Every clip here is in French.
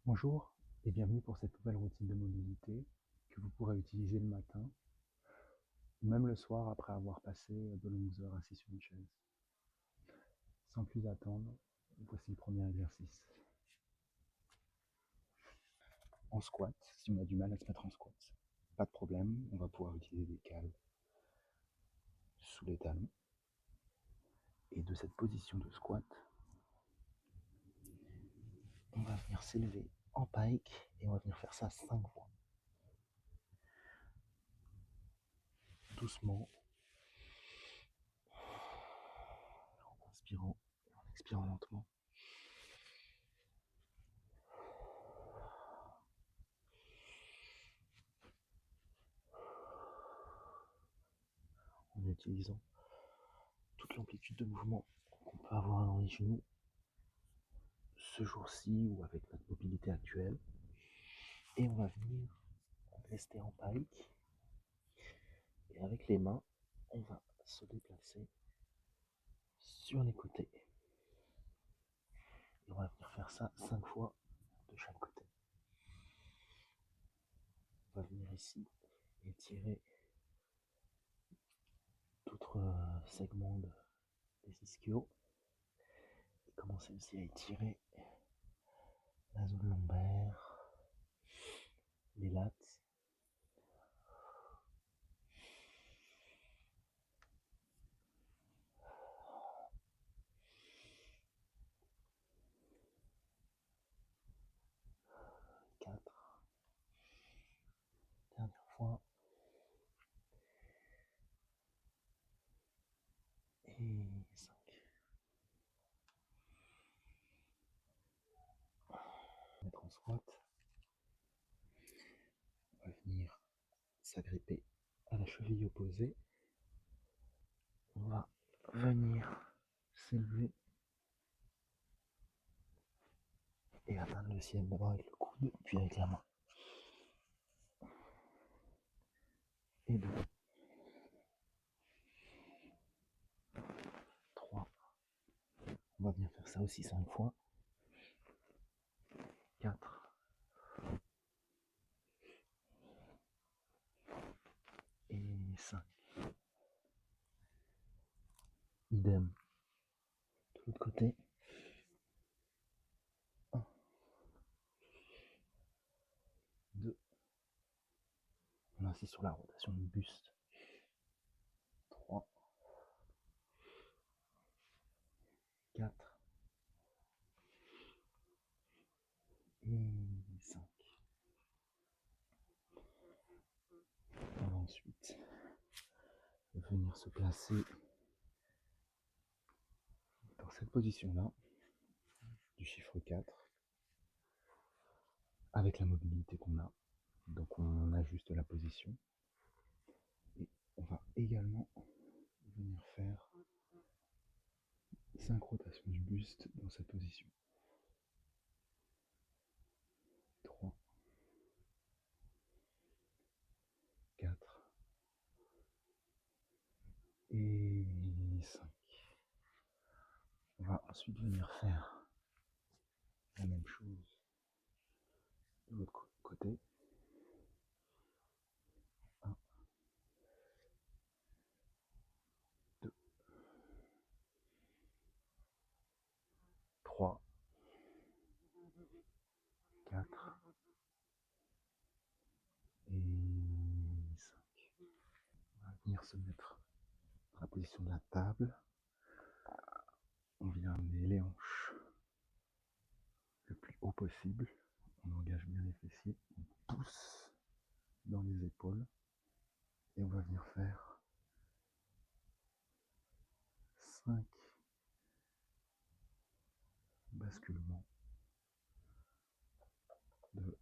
Bonjour et bienvenue pour cette nouvelle routine de mobilité que vous pourrez utiliser le matin ou même le soir après avoir passé de longues heures assis sur une chaise. Sans plus attendre, voici le premier exercice. En squat, si on a du mal à se mettre en squat, pas de problème, on va pouvoir utiliser des cales sous les talons. Et de cette position de squat, on va venir s'élever en pike et on va venir faire ça 5 fois. Doucement, en inspirant et en expirant lentement. En utilisant toute l'amplitude de mouvement qu'on peut avoir dans les genoux ce jour-ci ou avec notre mobilité actuelle. Et on va venir rester en pike. Et avec les mains, on va se déplacer sur les côtés. Et on va venir faire ça 5 fois de chaque côté. On va venir ici étirer d'autres segments des ischios. Et commencer aussi à étirer la zone lombaire, les lats. 4. Dernière fois. Et 5. Mettre en squat. On va venir s'agripper à la cheville opposée. On va venir s'élever et atteindre le ciel d'abord avec le coude, puis avec la main. Et 2, 3. On va venir faire ça aussi 5 fois. 4. Et 5. Idem. De l'autre côté. 1, 2. On insiste sur la rotation du buste. 3. 4. Et 5. On va ensuite venir se placer dans cette position-là, du chiffre 4, avec la mobilité qu'on a. Donc on ajuste la position. Et on va également venir faire 5 rotations du buste dans cette position. 3, 4 et 5. On va ensuite venir faire la même chose de l'autre côté. 1, 2, 3, 4 et 5. On va venir se mettre dans la position de la table. On vient amener les hanches le plus haut possible. On engage bien les fessiers. On pousse dans les épaules. Et on va venir faire 5 basculements de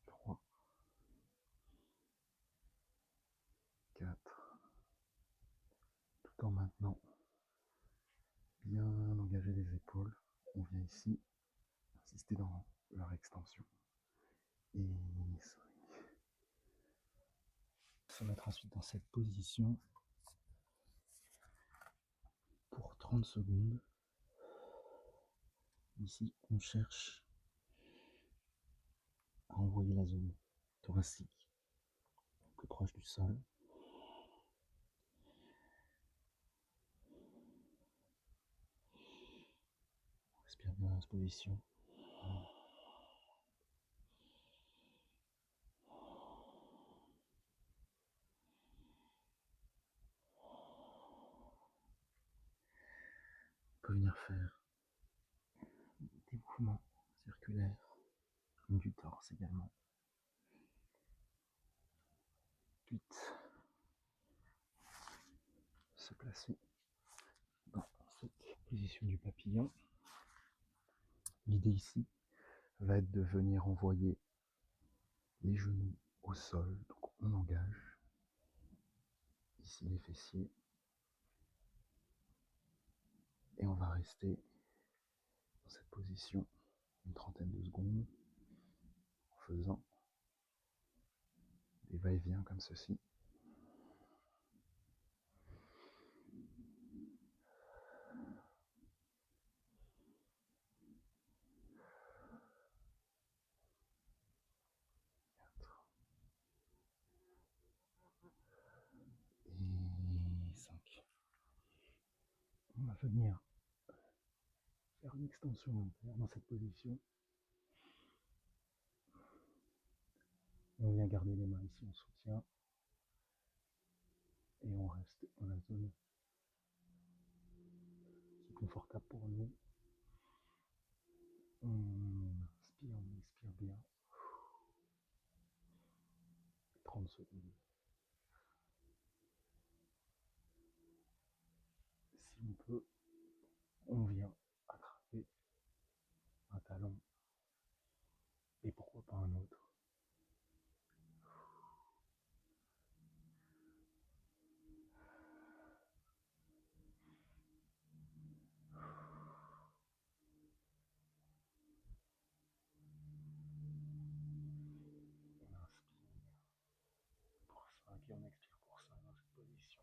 3, 4, tout en maintenant bien engager les épaules. On vient ici insister dans leur extension. Et 5. Se mettre ensuite dans cette position pour 30 secondes. Ici, on cherche à envoyer la zone thoracique plus proche du sol. On respire bien dans cette position. On peut venir faire des mouvements circulaires, du torse également. Ensuite, se placer dans cette position du papillon. L'idée ici va être de venir envoyer les genoux au sol. Donc on engage ici les fessiers et on va rester dans cette position une trentaine de secondes en faisant des va-et-vient comme ceci. Et 5. On va venir faire une extension dans cette position. On vient garder les mains ici en soutien. Et on reste dans la zone qui est confortable pour nous. On expire bien. 30 secondes. Si on peut, on vient attraper un talon et pourquoi pas un autre. On inspire pour 5 et on expire pour 5 dans cette position.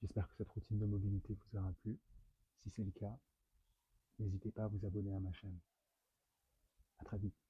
J'espère que cette routine de mobilité vous aura plu. Si c'est le cas, n'hésitez pas à vous abonner à ma chaîne. À très vite.